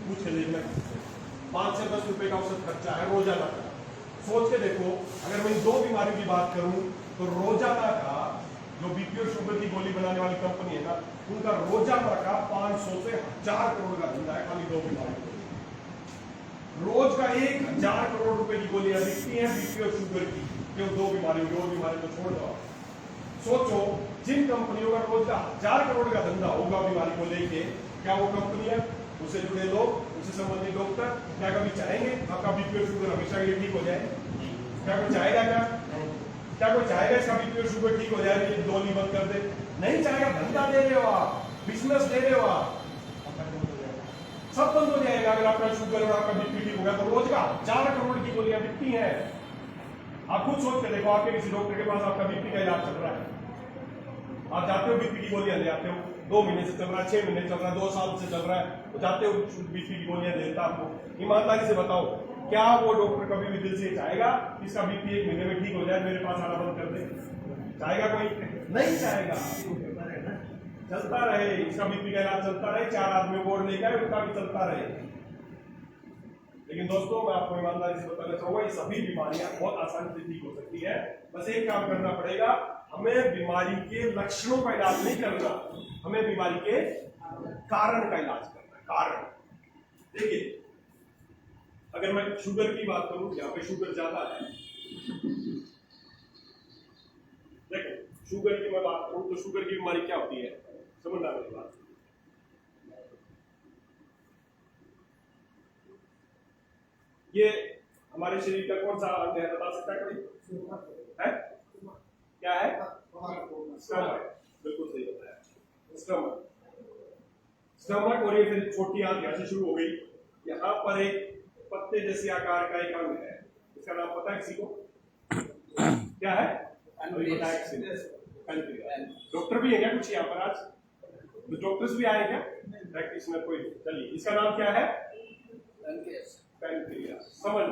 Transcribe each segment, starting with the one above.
पूछ के देखना, 5 से 10 रुपए का औसत खर्चा है रोजाना का। सोच के देखो, अगर मैं इन दो बीमारियों की बात करूं तो रोजाना का जो बीपी और शुगर की गोली बनाने वाली कंपनी है ना, उनका रोजाना का 500 से 1000 करोड़ का धंधा है खाली दो बीमारियों को। रोज का 1000 करोड़ रुपए की गोलियां बिकती हैं बीपी और शुगर की, केवल दो बीमारियों की, और बीमारी को छोड़ दो। सोचो, जिन कंपनियों का रोज का 1000 करोड़ का धंधा होगा बीमारी को लेके, क्या वो कंपनियां, उससे जुड़े लोग, उससे संबंधित डॉक्टर क्या कभी चाहेंगे आपका बीपी और शुगर हमेशा ये ठीक हो जाए? क्या कोई चाहेगा? क्या कोई चाहेगा इसका बीपी और शुगर ठीक हो जाए, ये गोली बंद कर दे? नहीं चाहेगा। धंधा दे रहे हो आप, बिजनेस दे रहे हो आप, सब बंद हो जाएगा। अगर आपका शुगर और आपका बीपी ठीक होगा तो रोज का 1000 करोड़ की गोलियां बिकती हैं। आप खुद सोच के देखो, आपके किसी डॉक्टर के पास आपका बीपी का इलाज चल रहा है, आप जाते हो बीपी की गोलियां ले आते हो, 2 महीने से चल रहा है, 6 महीने चल रहा है, 2 साल से चल रहा है, तो जाते हो बीपी की गोलियां देता आपको। ईमानदारी से बताओ, क्या वो डॉक्टर कभी भी दिल से चाहेगा इसका बीपी 1 महीने में ठीक हो जाए, मेरे पास आना बंद कर दे? चाहेगा कोई? नहीं चाहेगा। चलता रहे, इसका बीपी का इलाज चलता रहे, 4 आदमी बोर्ड लेकर उनका भी चलता रहे। लेकिन दोस्तों, मैं आपको ईमानदारी से बताना चाहूंगा, ये सभी बीमारियां बहुत आसानी से ठीक हो सकती है। बस एक काम करना पड़ेगा, हमें बीमारी के लक्षणों का इलाज नहीं करना, हमें बीमारी के कारण का इलाज करना है। कारण देखिए, अगर मैं शुगर की बात करूं, यहाँ पे शुगर ज्यादा है, देखो शुगर की मैं बात करूं तो शुगर की बीमारी क्या होती है, समझना मेरी बात। ये हमारे शरीर का कौन सा अंग है, बता सकता है कोई? है? क्या है? स्टमक। बिल्कुल सही बताया, स्टमक। स्टमक, और ये फिर छोटी आंत यहाँ से शुरू हो गई, यहाँ पर एक पत्ते जैसे आकार का एक अंग है, इसका नाम पता है किसी को? क्या है? डॉक्टर भी है क्या कुछ यहाँ पर आज? तो डॉक्टर्स भी आए क्या प्रैक्टिस में कोई? चलिए, इसका नाम क्या है? पैनक्रियास। समझ।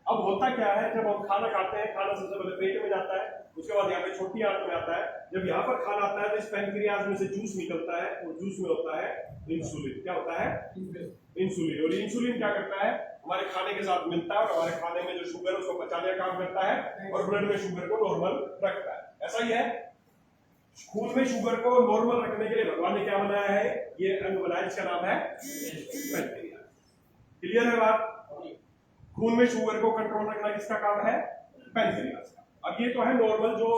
अब होता क्या है, जब हम खाना खाते हैं, खाना सबसे पहले पेट में जाता है, उसके बाद यहाँ पे छोटी आंत में आता है। जब यहाँ पर खाना आता है तो इस पैनक्रियास में से जूस निकलता है, और जूस में होता है इंसुलिन। क्या होता है? इंसुलिन। और इंसुलिन क्या करता है, हमारे खाने के साथ मिलता है और हमारे खाने में जो शुगर है उसको पचाने का काम करता है, और ब्लड में शुगर को नॉर्मल रखता है। ऐसा ही है, खून में शुगर को नॉर्मल रखने के लिए भगवान ने क्या बनाया है? ये अंग बनाया, जिसका नाम है पैनक्रियास। क्लियर है बात? खून में शुगर को कंट्रोल रखना किसका काम है? पैनक्रियास का। अब ये तो है नॉर्मल, जो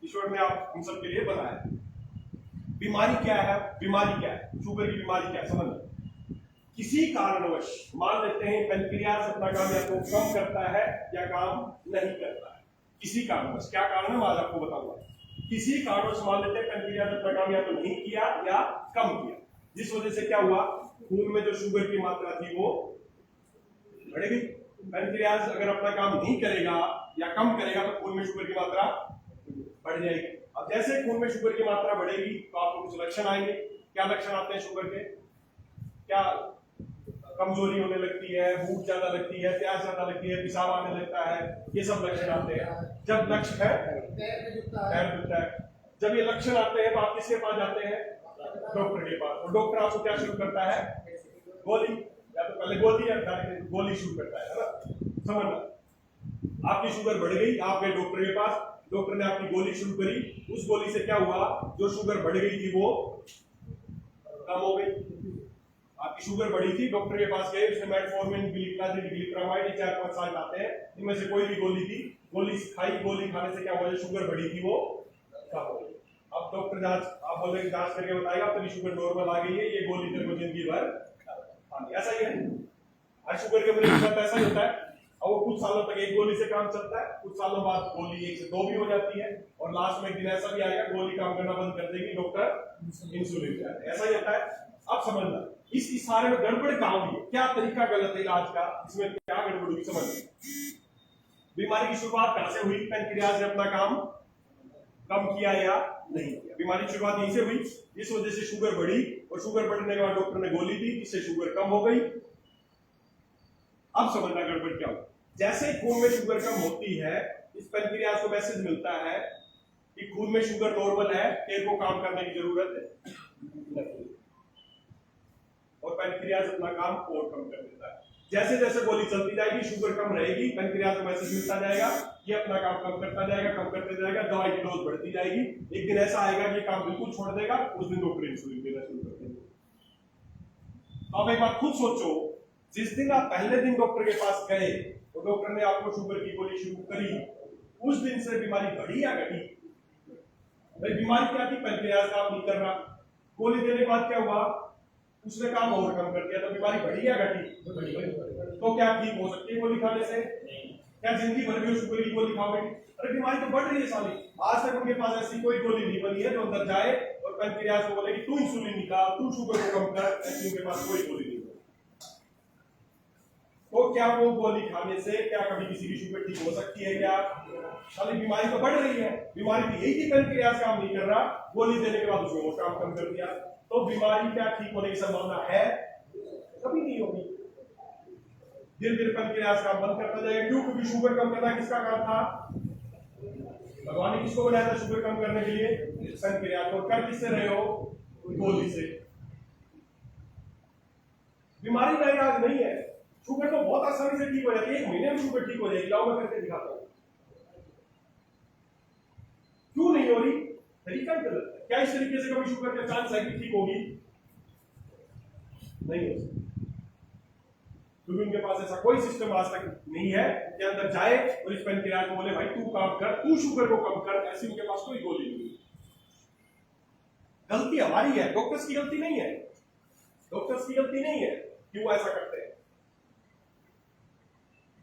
ईश्वर ने आप हम सब के लिए बनाया। बीमारी क्या है? बीमारी क्या है? शुगर की बीमारी क्या है समझ। किसी कारणवश मान लेते हैं पैनक्रियास अपना काम या तो कम करता है या काम नहीं करता है, किसी कारणवश। क्या कारण है मैं आज आपको बताऊंगा। किसी कारणवश मान लेते हैं पैनक्रियास अपना काम या तो नहीं किया या कम किया, जिस वजह से क्या हुआ, खून में जो शुगर की मात्रा थी वो बढ़ेगी। पैनक्रियास अगर अपना काम नहीं करेगा या कम करेगा तो खून में शुगर की मात्रा बढ़ जाएगी। अब जैसे खून में शुगर की मात्रा बढ़ेगी तो आपको कुछ लक्षण आएंगे। क्या लक्षण आते हैं शुगर के? क्या? कमजोरी होने लगती है, भूख ज्यादा लगती है, प्यास ज्यादा लगती है, पेशाब आने लगता है, ये सब लक्षण आते हैं। जब लक्षण है, पैर दुखता है। जब ये लक्षण आते हैं तो आप किसके पास जाते हैं? डॉक्टर के पास। और डॉक्टर आपको क्या शुरू करता है? गोली, या तो पहले गोली या गोली शुरू करता है ना। समझना, आपकी शुगर बढ़ गई, आप गए डॉक्टर के पास, डॉक्टर ने आपकी गोली शुरू करी, उस गोली से क्या हुआ, जो शुगर बढ़ गई थी वो कम हो गई। आपकी शुगर बढ़ी थी, डॉक्टर के पास गए, उसने मेटफॉर्मिन, ग्लिप्राजिड, ग्लिप्रामाइड 4-5 साल आते हैं, इनमें से कोई भी गोली थी, गोली खाई, गोली खाने से क्या हुआ, जो शुगर बढ़ी थी वो कम हो गई। अब डॉक्टर जांच, आप बोले जांच करके बताएगा तेरी शुगर नॉर्मल आ गई है, ये गोली तेरे को जिंदगी भर खानी। ऐसा ही है, हर शुगर के मरीज के साथ ऐसा ही होता है। और वो कुछ सालों तक एक गोली से काम चलता है, कुछ सालों बाद गोली 1 से 2 भी हो जाती है, और लास्ट में एक दिन ऐसा भी आएगा गोली काम करना बंद कर देगी, डॉक्टर इंसुलिन पे आते हैं। ऐसा ही होता है। अब समझना, इस सारे में गड़बड़ कहां हुई है, क्या तरीका गलत है इलाज का, इसमें क्या गड़बड़ हुई समझ। बीमारी की शुरुआत कहां से हुई? पैनक्रियास ने अपना काम कम किया या नहीं किया? बीमारी की शुरुआत यहीं से हुई, इस वजह से शुगर बढ़ी, और शुगर बढ़ने के बाद डॉक्टर ने गोली दी, इससे शुगर कम हो गई। अब समझना गड़बड़ क्या हुई। जैसे खून में शुगर कम होती है, इस पैनक्रियास को मैसेज मिलता है कि खून में शुगर नॉर्मल है, तेरे को काम करने की जरूरत नहीं। और पैनक्रियाज अपना काम और कम कर देता है। जैसे जैसे गोली चलती जाएगी शुगर कम रहेगी, पैनक्रियाज को मैसेज मिलता जाएगा, ये अपना काम कम करता जाएगा, कम करते जाएगा, दवाई की डोज बढ़ती जाएगी। एक दिन ऐसा आएगा कि काम बिल्कुल छोड़ देगा, उस दिन डॉक्टर इंसुलिन देना शुरू कर देंगे। तो आप एक बात खुद सोचो, जिस दिन आप पहले दिन डॉक्टर के पास गए तो डॉक्टर ने आपको शुगर की गोली शुरू करी, उस दिन से बीमारी बढ़ी या घटी? भाई बीमारी क्या थी? पैनक्रियाज काम नहीं कर रहा। गोली देने के बाद क्या हुआ? उसने काम और कम कर दिया, तो बीमारी बढ़ी या घटी? तो क्या ठीक हो सकती है गोली खाने से? क्या जिंदगी भर भी शुगर की गोली खाओगे? अरे बीमारी तो बढ़ रही है साली। आज तक उनके पास ऐसी कोई गोली नहीं बनी है जो अंदर जाए और पैनक्रियाज को बोले कि तू इंसुलिन निकाल, तू शुगर को कम कर। ऐसी उनके पास कोई गोली नहीं है। तो क्या वो गोली खाने से क्या कभी किसी की शुगर ठीक हो सकती है क्या? साली बीमारी तो बढ़ रही है। बीमारी तो यही थी पैनक्रियाज काम नहीं कर रहा, गोली देने के बाद उसने वो काम कम कर दिया। तो बीमारी क्या ठीक होने की संभावना है? कभी नहीं होगी। धीरे धीरे पैनक्रियाज काम बंद करता जाएगा। क्यों? क्योंकि शुगर कम करना किसका काम था? भगवान ने किसको बनाया था शुगर कम करने के लिए? पैनक्रियाज को। कर किससे रहे हो? गोली से। बीमारी का इलाज नहीं है। शुगर तो बहुत आसानी से ठीक हो जाती है, 1 महीने में शुगर ठीक हो जाएगी। लाओ मैं करके दिखाता हूं। क्यों नहीं हो रही? तरीका गलत है। क्या इस तरीके से कभी शुगर का चांस है कि ठीक होगी? नहीं हो सकती, क्योंकि उनके पास ऐसा कोई सिस्टम आज तक नहीं है कि अंदर जाए और इस पैनक्रियाज को बोले भाई तू काम कर, तू शुगर को कम कर। ऐसी उनके पास कोई गोली नहीं है। गलती हमारी है, डॉक्टर्स की गलती नहीं है। डॉक्टर्स की गलती नहीं है कि वो ऐसा करते हैं।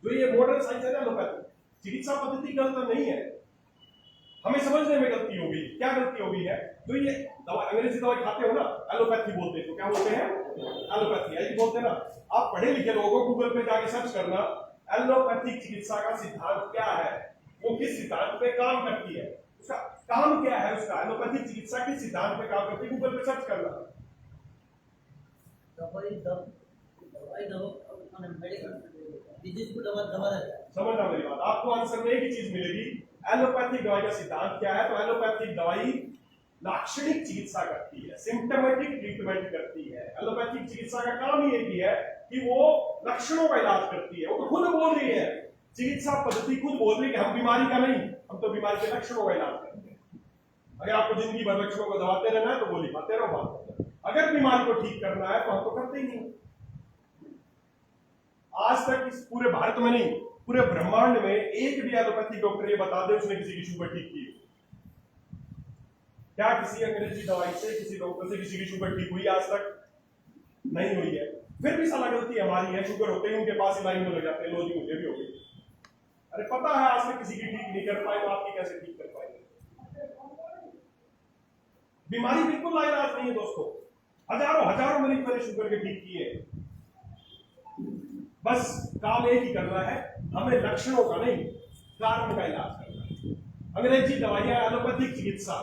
जो ये मॉडर्न साइंस है ना एलोपैथी, चिकित्सा पद्धति गलत नहीं है, हमें समझने में गलती हो गई। क्या गलती हो गई है? जो ये दवा अंग्रेजी दवाई खाते हो ना, एलोपैथी बोलते हैं। तो क्या बोलते हैं? एलोपैथी। ऐसे बोलते हैं ना। आप पढ़े लिखे लोगों को गूगल पे जाके सर्च करना एलोपैथिक चिकित्सा का सिद्धांत क्या है, वो किस सिद्धांत पे काम करती है, उसका काम क्या है, उसका एलोपैथिक चिकित्सा किस सिद्धांत पे काम करती है, गूगल पे सर्च करना। समझना मेरी बात, आपको आंसर में एक ही चीज मिलेगी। एलोपैथिक दवाई का सिद्धांत क्या है? तो एलोपैथिक दवाई लाक्षणिक चिकित्सा करती है, सिम्टोमेटिक ट्रीटमेंट करती है। एलोपैथिक चिकित्सा का काम ही एक ही है कि वो लक्षणों का इलाज करती है। वो तो खुद बोल रही है, चिकित्सा पद्धति खुद बोल रही है कि हम बीमारी का नहीं, हम तो बीमारी के लक्षणों का इलाज करते हैं। अगर आपको जिंदगी भर लक्षणों को दबाते रहना है तो गोली खाते रहो, बात। अगर बीमारी को ठीक करना है तो हम तो करते ही नहीं। आज तक इस पूरे भारत में नहीं, पूरे ब्रह्मांड में एक भी एलोपैथिक डॉक्टर ये बता दे उसने किसी की शुगर ठीक की? क्या किसी अंग्रेजी दवाई से, किसी डॉक्टर से किसी की शुगर ठीक हुई? आज तक नहीं हुई है। फिर भी साला गलती हमारी है। शुगर होते ही उनके पास ही लाइन में लग जाते हैं, लो जी मुझे भी हो गई। अरे पता है आज तक किसी की ठीक नहीं कर पाए, तो आपकी कैसे ठीक कर पाएंगे? बीमारी बिल्कुल लाइलाज नहीं है दोस्तों। हजारों मरीज मैंने शुगर के ठीक किए। बस काम एक ही करना है, हमें लक्षणों का नहीं, कारण का इलाज करना है। अंग्रेजी दवाइयां, एलोपैथिक चिकित्सा।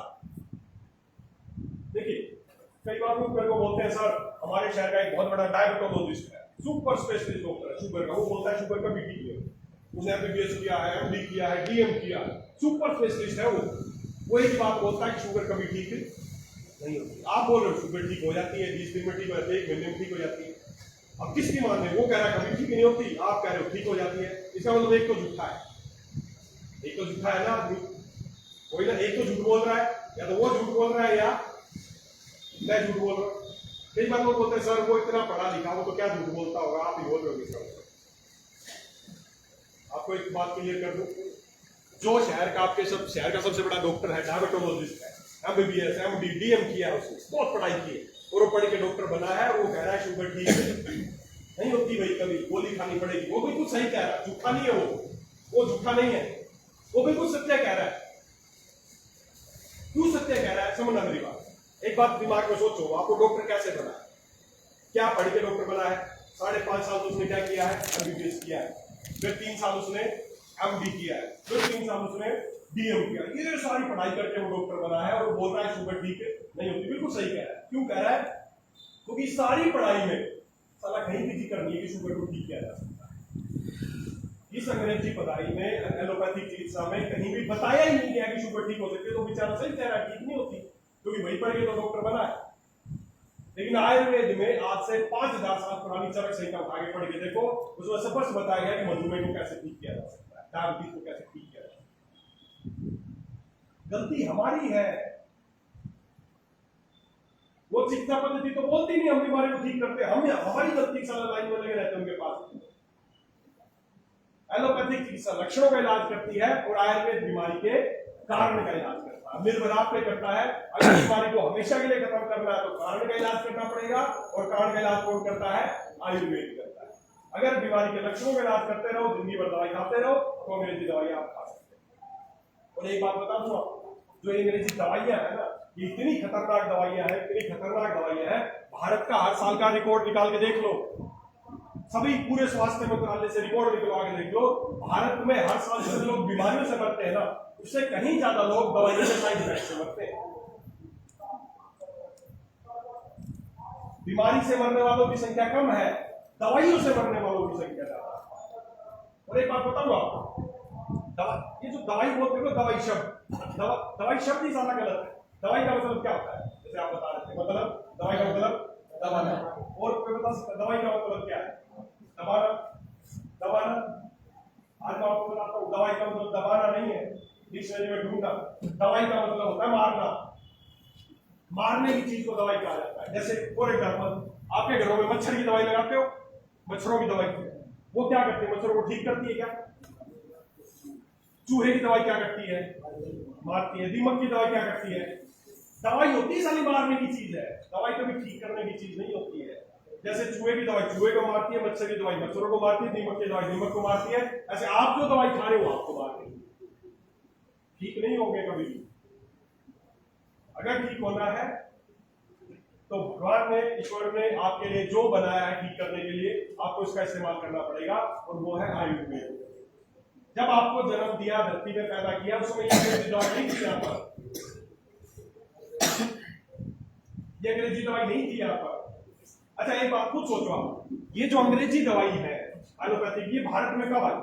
देखिए कई बार लोग मेरे को बोलते हैं सर हमारे शहर का एक बहुत बड़ा डायबिटोलॉजिस्ट है, सुपर स्पेशलिस्ट डॉक्टर है शुगर का। वो बोलता है शुगर का भी ठीक है, उसने एमबीबीएस किया है, एमडी किया है, डीएम किया है, सुपर स्पेशलिस्ट है वो एक बात बोलता है कि शुगर कभी ठीक नहीं होती। आप बोल रहे हो शुगर ठीक हो जाती है, 20 दिन में ठीक हो जाती है, 1 महीने में ठीक हो जाती है। अब किसकी मान है? वो कह रहा है कभी ठीक नहीं होती, आप कह रहे हो ठीक हो जाती है। इसका मतलब एक तो झूठा है, एक तो झूठा है ना आदमी। कोई ना एक तो झूठ बोल रहा है, या तो वो झूठ बोल रहा है या मैं झूठ बोल रहा हूं। कई बार लोग बोलते हैं सर वो इतना पढ़ा लिखा, वो तो क्या झूठ बोलता होगा, आप ही बोल रहे हो इसका। आपको एक बात क्लियर कर दूं, जो शहर का आपके शहर का सबसे बड़ा डॉक्टर है, डायबिटोलॉजिस्ट है, एमबीबीएस, एमडी, डीएम किया है, उसने बहुत पढ़ाई की है और वो पढ़ के डॉक्टर बना है, और वो कह रहा है शुगर ठीक नहीं होती भाई, कभी गोली खानी पड़ेगी। वो बिल्कुल सही कह रहा है, झूठा नहीं है वो झूठा नहीं है, वो बिल्कुल सत्य कह रहा है। क्यों सत्य कह रहा है? समझना मेरी बात। एक बात दिमाग में सोचो, आपको डॉक्टर कैसे बना है? क्या पढ़ के डॉक्टर बना है? 5.5 साल तो उसने क्या किया है? एमबीबीएस किया है, फिर 3 साल उसने एमडी किया है, फिर 3 साल उसने डीएम किया। ये सारी पढ़ाई करके वो डॉक्टर बना है और बोल रहा है शुगर ठीक नहीं होती। बिल्कुल सही कह रहा है। क्यों कह रहा है? क्योंकि सारी पढ़ाई में साला कहीं भी जिक्र नहीं है कि शुगर को ठीक किया जा सकता है। इस अंग्रेजी पढ़ाई में, एलोपैथिक चिकित्सा में कहीं भी बताया ही नहीं गया कि शुगर ठीक हो सकती है। तो बेचारा सही कह रहा है ठीक नहीं होती, क्योंकि वही पढ़ के तो डॉक्टर बना है। लेकिन आयुर्वेद में आज से 5000 साल पुरानी चरक संहिता उठा के पढ़ के देखो, उसमें स्पष्ट बताया गया कि मधुमेह को कैसे ठीक किया जा सकता है, डायबिटीज को कैसे ठीक किया जा सकता है। गलती हमारी है। वो चिकित्सा पद्धति तो बोलती नहीं हम बीमारी को ठीक करते, हम हमारी गलती की सलाह लाइन में लगे रहते हैं उनके पास। एलोपैथिक चिकित्सा लक्षणों का इलाज करती है और आयुर्वेद बीमारी के कारण का इलाज करता है, निर्भराप पे करता है। अगर बीमारी को हमेशा के लिए खत्म करना है तो कारण का इलाज करना पड़ेगा, और कारण का इलाज कौन करता है? आयुर्वेद करता है। अगर बीमारी के लक्षणों का इलाज करते रहो, जिंदगी भर दवाई खाते रहो, तो अंग्रेजी दवाई आप खा सकते हैं। और एक बात बता दूं आपको, जो अंग्रेजी दवाइयां है ना, ये इतनी खतरनाक दवाइयां हैं, इतनी खतरनाक दवाइयां हैं, भारत का हर साल का रिकॉर्ड निकाल के देख लो, सभी पूरे स्वास्थ्य मंत्रालय से रिकॉर्ड निकलवा के देख लो, भारत में हर साल जितने लोग बीमारियों से मरते हैं ना, उससे कहीं ज्यादा लोग दवाइयों के साइड इफेक्ट से मरते हैं। बीमारी से मरने वालों की संख्या कम है, दवाइयों से मरने वालों की संख्या ज्यादा है। और एक बात बताऊं आपको, ये जो दवाई बोलते हो, दवाई शब्द, दवाई शब्द ही ज्यादा गलत है। दवाई का मतलब क्या होता है? जैसे आप बता रहे थे, मतलब दवाई का मतलब दबाना, और कोई बता सकता दवाई का मतलब क्या है? दबाना। दबाना आज मैं आपको बताता हूँ, दवाई का मतलब दबाना नहीं है, डिक्शनरी में ढूंढना। दवाई का मतलब होता है मारना, मारने की चीज को दवाई कहा जाता है। जैसे फॉर एग्जाम्पल, आपके घरों में मच्छर की दवाई लगाते हो, मच्छरों की दवाई वो क्या करती है? मच्छरों को ठीक करती है क्या? चूहे की दवाई क्या करती है? मारती है। दीमक की दवाई क्या करती है? दवाई होती है साली मारने की चीज है, दवाई कभी ठीक करने की चीज नहीं होती है। जैसे चूहे की दवाई चूहे को मारती है, मच्छर की दवाई मच्छरों को मारती है, दीमक की दवाई दीमक को मारती है, ऐसे आप जो दवाई खा रहे हो आपको मार रही है, ठीक नहीं होंगे कभी भी। अगर ठीक होना है तो भगवान ने, ईश्वर ने आपके लिए जो बनाया है ठीक करने के लिए, आपको इसका इस्तेमाल करना पड़ेगा, और वो है आयुर्वेद। जब आपको जन्म दिया, धरती में पैदा किया, उस समय अंग्रेजी दवाई नहीं थी यहाँ पर, ये अंग्रेजी दवाई नहीं थी यहाँ पर। अच्छा एक बात खुद सोचो आप, ये जो अंग्रेजी दवाई है एलोपैथिक, ये भारत में कब आई?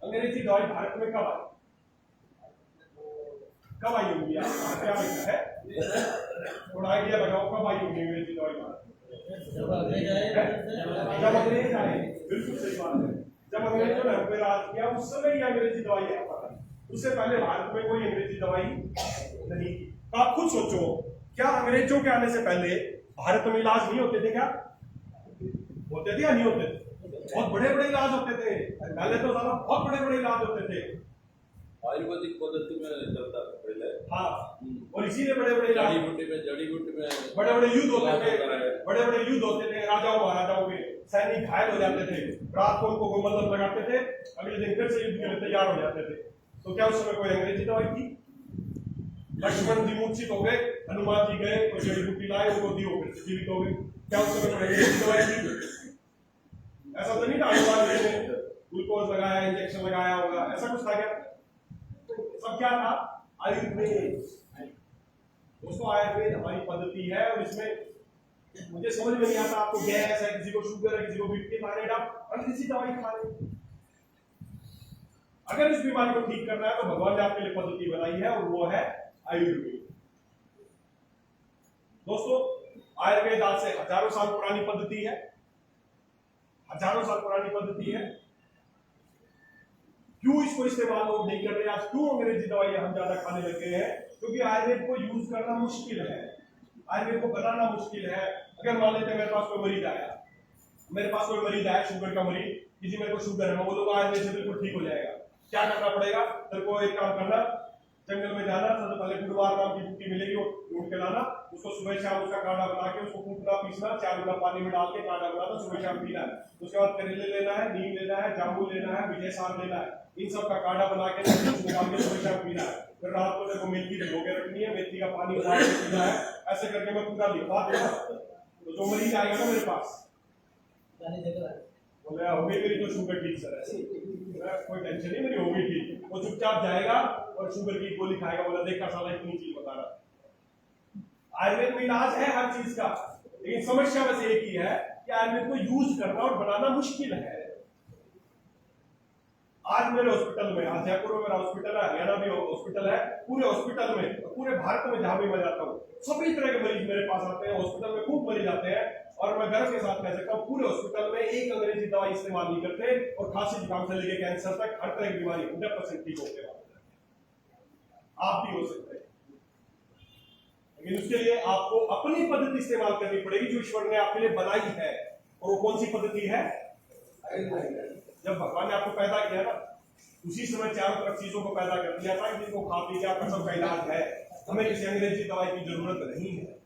अंग्रेजी दवाई भारत में कब आई? कब आई होगी? आप क्या लगता है? थोड़ा आइडिया लगाओ, कब आई होगी अंग्रेजी दवाई भारत में? जब अंग्रेज आए, बिल्कुल सही बात है। जब अंग्रेजों ने हम पे राज किया, उस समय ही अंग्रेजी दवाई यहाँ पर आई। उससे पहले भारत में कोई अंग्रेजी दवाई नहीं थी। तो आप खुद सोचो, क्या अंग्रेजों के आने से पहले भारत में इलाज नहीं होते थे? क्या होते थे या नहीं होते थे? बहुत बड़े बड़े इलाज होते थे पहले, तो साला बहुत बड़े बड़े इलाज होते थे, आयुर्वेदिक पद्धति में चलता था पहले। हाँ, और इसीलिए बड़े बड़े जड़ी बूटी में बड़े बड़े युद्ध होते थे, बड़े बड़े युद्ध होते थे, राजाओं महाराजाओं के सैनिक घायल हो जाते थे, रात को उनको गोमंडल लगाते थे, अगले दिन फिर से युद्ध के लिए तैयार हो जाते थे। तो क्या उस समय कोई अंग्रेजी दवाई थी? लक्ष्मण जी मूर्छित हो गए, हनुमान जी गए, कोई जड़ी बूटी लाए, उनको दी, फिर से जीवित हो गए। क्या उस समय कोई अंग्रेजी दवाई थी? ऐसा तो नहीं था हनुमान जी ने ग्लूकोज लगाया, इंजेक्शन लगाया होगा, ऐसा कुछ था क्या? सब क्या था? आयुर्वेद। दोस्तों आयुर्वेद हमारी पद्धति है, और इसमें मुझे समझ में नहीं आता, आपको गैस है, किसी को शुगर है, किसी को बीपी थायराइड, आप अंग्रेजी दवाई खा रहे हो। अगर इस बीमारी को ठीक करना है तो भगवान ने आपके लिए पद्धति बनाई है, और वो है आयुर्वेद। दोस्तों आयुर्वेद आज से हजारों साल पुरानी पद्धति है, हजारों साल पुरानी पद्धति है। क्यों इसको इस्तेमाल लोग नहीं कर रहे आज? क्यों अंग्रेजी दवाइयां हम ज्यादा खाने लग गए हैं? क्योंकि आयुर्वेद को यूज करना मुश्किल है, आयुर्वेद को बनाना मुश्किल है। अगर मान लेते मेरे पास कोई मरीज आया, शुगर का मरीज, किसी मेरे को शुगर है, मैं बोलूंगा आयुर्वेद से बिल्कुल ठीक हो जाएगा। क्या करना पड़ेगा? तेरे को एक काम करना, जंगल में जाना, सबसे पहले गुरुवार नाम की बूटी मिलेगी, वो ढूंढ के लाना, उसको सुबह शाम उसका काढ़ा बना के, उसको कूटना पीसना, 4 गुना पानी में डाल के काढ़ा बनाना, सुबह शाम पीना है। उसके बाद करेले लेना है, नीम लेना है, जामुन लेना है, विजय सार लेना है, इन सब का काढ़ा बना के निकाल के सुबह शाम पीना है। फिर रात को देखो मेथी भिगो के रखनी है, मेथी का पानी उबाल के पीना है। ऐसे करके मैं पूरा लिखवा दूंगा, तो जो मरीज आएगा ना मेरे पास, बोले हो गई मेरी तो शुगर ठीक सर, ऐसे कोई टेंशन नहीं, मेरी हो गई ठीक। वो चुपचाप जाएगा और शुगर की गोली खाएगा, बोला देखा साला इतनी चीज बता रहा। आयुर्वेद में इलाज है हर चीज का, लेकिन समस्या बस एक ही है कि आयुर्वेद को यूज करना और बनाना मुश्किल है। आज मेरे हॉस्पिटल में, आज जयपुर में मेरा हॉस्पिटल है, हरियाणा भी हॉस्पिटल है, पूरे हॉस्पिटल में, पूरे भारत में जहां भी मैं जाता हूँ सभी तरह के मरीज मेरे पास आते हैं। हॉस्पिटल में खूब मरीज आते हैं और मैं गर्व के साथ कह सकता हूँ पूरे हॉस्पिटल में एक अंग्रेजी दवाई इस्तेमाल नहीं करते और खांसी जुकाम से लेकर कैंसर तक हर तरह की बीमारी 100% ठीक होते हैं। आप भी हो सकते हैं, लेकिन उसके लिए आपको अपनी पद्धति इस्तेमाल करनी पड़ेगी जो ईश्वर ने आपके लिए बनाई है। और वो कौन सी पद्धति है? जब भगवान ने आपको पैदा किया ना, उसी समय चारों तरफ चीजों को पैदा कर दिया था कि जिनको खा पी के आपका सबका इलाज है। हमें किसी अंग्रेजी दवाई की जरूरत नहीं है।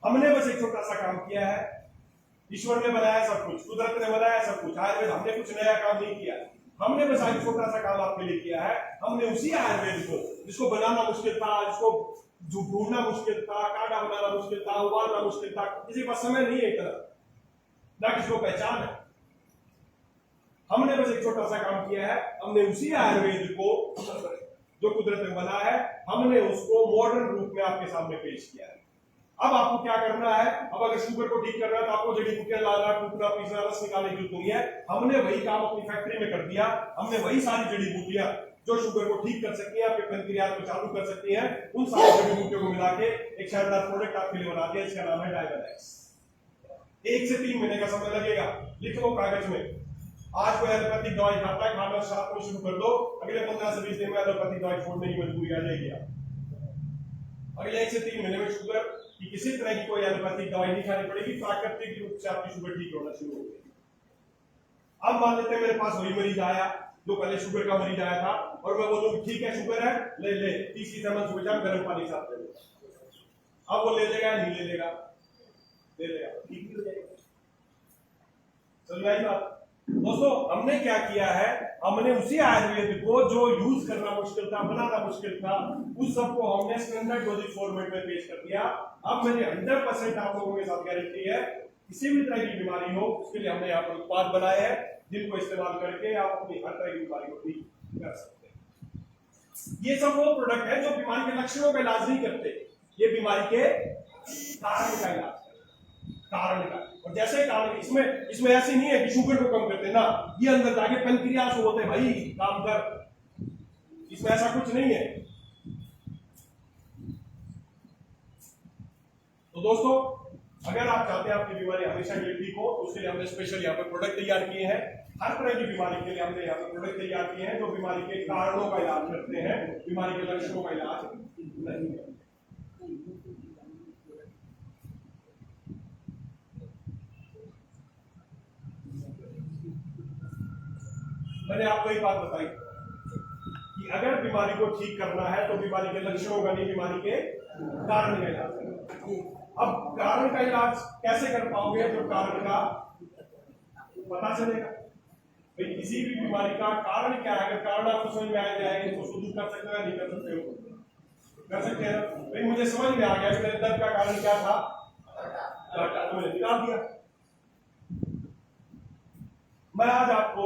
हमने बस एक छोटा सा काम किया है। ईश्वर ने बनाया सब कुछ, कुदरत ने बनाया सब कुछ, आयुर्वेद हमने कुछ नया काम नहीं किया। हमने बस आज छोटा सा काम आपके लिए किया है। हमने उसी आयुर्वेद को, जिसको बनाना मुश्किल था, जिसको जो ढूंढना मुश्किल था, काढ़ा बनाना मुश्किल था, उबालना मुश्किल था, किसी के पास समय नहीं है इतना, ना किसी को पहचान है, हमने बस एक छोटा सा काम किया है। हमने उसी आयुर्वेद को जो कुदरत ने बना है, हमने उसको मॉडर्न रूप में आपके सामने पेश किया है। अब आपको क्या करना है? अब अगर शुगर को ठीक करना है तो आपको जड़ी बूटियां लाना, टूटना, पीसना, रस निकालने की जरूरत नहीं है। हमने वही काम अपनी फैक्ट्री में कर दिया। हमने वही सारी जड़ी बूटियां जो शुगर को ठीक कर सकती हैं, आपके पेनक्रियाज को चालू कर सकती हैं, उन सारी जड़ी बूटियों को मिला के एक शानदार प्रोडक्ट आपके लिए बना दिया। इसका नाम है डायबेटिक्स। 1 से 3 महीने का समय लगेगा। लिख लो कागज में। आज कोई एलोपैथिक दवाई खाता है, खाना साथ में शुरू कर दो, अगले 15 से 20 दिन में एलोपैथिक दवाई छोड़ने की मजबूरी आ जाएगी। अगले 1 से 3 महीने में शुगर कि किसी तरह की कोई एलोपैथिक दवाई नहीं खानी पड़ेगी, प्राकृतिक रूप से आपकी शुगर ठीक होना शुरू हो गई। अब मान लेते हैं मेरे पास वही मरीज आया जो पहले शुगर का मरीज आया था और मैं बोलूं ठीक है शुगर है, ले ले 30 चम्मच सुबह गर्म पानी साथ ले लो। अब वो ले लेगा नहीं ले लेगा? ले लेगा, ठीक नहीं हो जाएगा। समझ आई बात? दोस्तों हमने क्या किया है? हमने उसी आयुर्वेद को जो यूज करना मुश्किल था, बनाना मुश्किल था, उस सबको हमने स्टैंडर्ड डोजेज फॉर्मेट में पेश कर दिया। अब मेरी 100% आप लोगों के साथ गारंटी है, किसी भी तरह की बीमारी हो उसके लिए हमने यहाँ पर उत्पाद बनाए हैं जिनको इस्तेमाल करके आप अपनी हर तरह की बीमारी को ठीक कर सकते हैं। ये सब वो प्रोडक्ट है जो बीमारी के लक्षणों का इलाज नहीं करते, ये बीमारी के कारण का इलाज, कारण का। और जैसे कारण इसमें ऐसे नहीं है कि शुगर को कम करते ना, ये अंदर जाके पेनक्रियाज को होते हैं भाई काम कर, इसमें ऐसा कुछ नहीं है। तो दोस्तों अगर आप चाहते हैं आपकी बीमारी हमेशा के लिए ठीक हो तो उसके लिए हमने स्पेशल यहाँ पे प्रोडक्ट तैयार किए हैं। हर तरह की बीमारी के लिए हमने यहाँ पे प्रोडक्ट तैयार किए हैं जो बीमारी के कारणों का इलाज करते हैं, बीमारी के लक्षणों का इलाज नहीं करते। मैंने आपको एक बात बताई कि अगर बीमारी को ठीक करना है तो बीमारी के लक्षणों का नहीं, बीमारी के कारण का इलाज करना। अब कारण का इलाज कैसे कर पाओगे? जो कारण का पता चलेगा भाई किसी भी बीमारी का कारण क्या है। अगर कारण आपको समझ में आ जाएगा तो उसको दूर कर सकते हो या नहीं कर सकते हो? कर सकते हैं भाई। मुझे समझ में आ गया कि मेरे दर्द का कारण क्या था, तो मैंने निकाल दिया। मैं आज आपको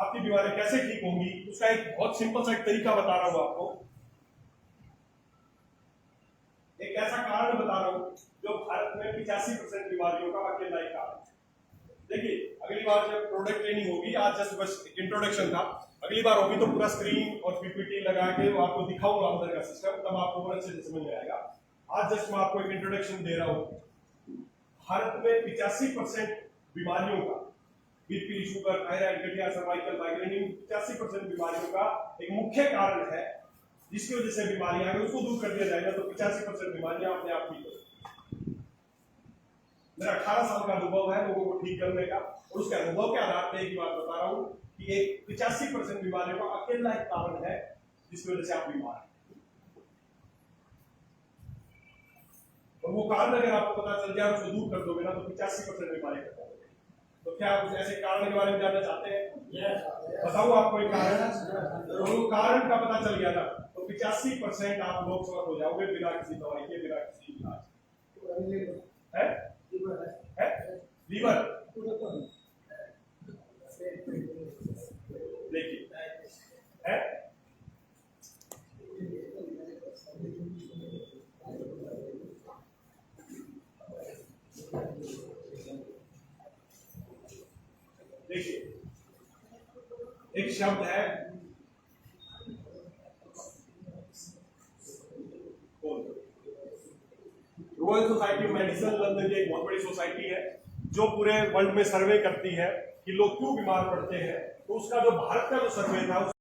आपकी बीमारी कैसे ठीक होंगी उसका एक बहुत सिंपल सा एक तरीका बता रहा हूं आपको। एक ऐसा कारण बता रहा हूं जो भारत में 85% बीमारियों का अकेला ही कारण। देखिए अगली बार जब प्रोडक्ट ट्रेनिंग होगी, आज जस्ट बस इंट्रोडक्शन था, अगली बार होगी तो पूरा स्क्रीन और पीपीटी लगा के वो आपको दिखाऊंगा अंदर का सिस्टम, तब आपको और अच्छे से समझ में आएगा। आज जस्ट मैं आपको एक इंट्रोडक्शन दे रहा हूं। भारत में 85% बीमारियों का, बीपी, शुगर, थायराइड, गठिया, सर्वाइकल, माइग्रेन, 85% बीमारियों का एक मुख्य कारण है जिसकी वजह से बीमारियां अगर उसको दूर कर दिया जाएगा तो 85% बीमारियां अपने आप ठीक हो। मेरा 18 साल का अनुभव है लोगों को ठीक करने का, और उसके अनुभव के आधार पर एक बात बता रहा हूं कि एक 85% बीमारियों का अकेला एक कारण है जिसकी वजह से आप बीमार हैं। और वो कारण अगर आपको पता चल जाए, उसको दूर कर दोगे ना तो 85% बीमारी खत्म हो जाएगी। तो क्या आप कुछ ऐसे कारण के बारे में जानना चाहते हैं? बताऊं आपको एक कारण? तो वो कारण का पता चल गया ना तो 85% आप लोग स्वस्थ हो जाओगे बिना किसी दवाई के, बिना किसी इलाज है? लीवर देखिए है, देखिए एक शब्द है royal society of medicine London की एक बहुत बड़ी सोसाइटी है जो पूरे वर्ल्ड में सर्वे करती है कि लोग क्यों बीमार पड़ते हैं। तो उसका जो भारत का जो सर्वे था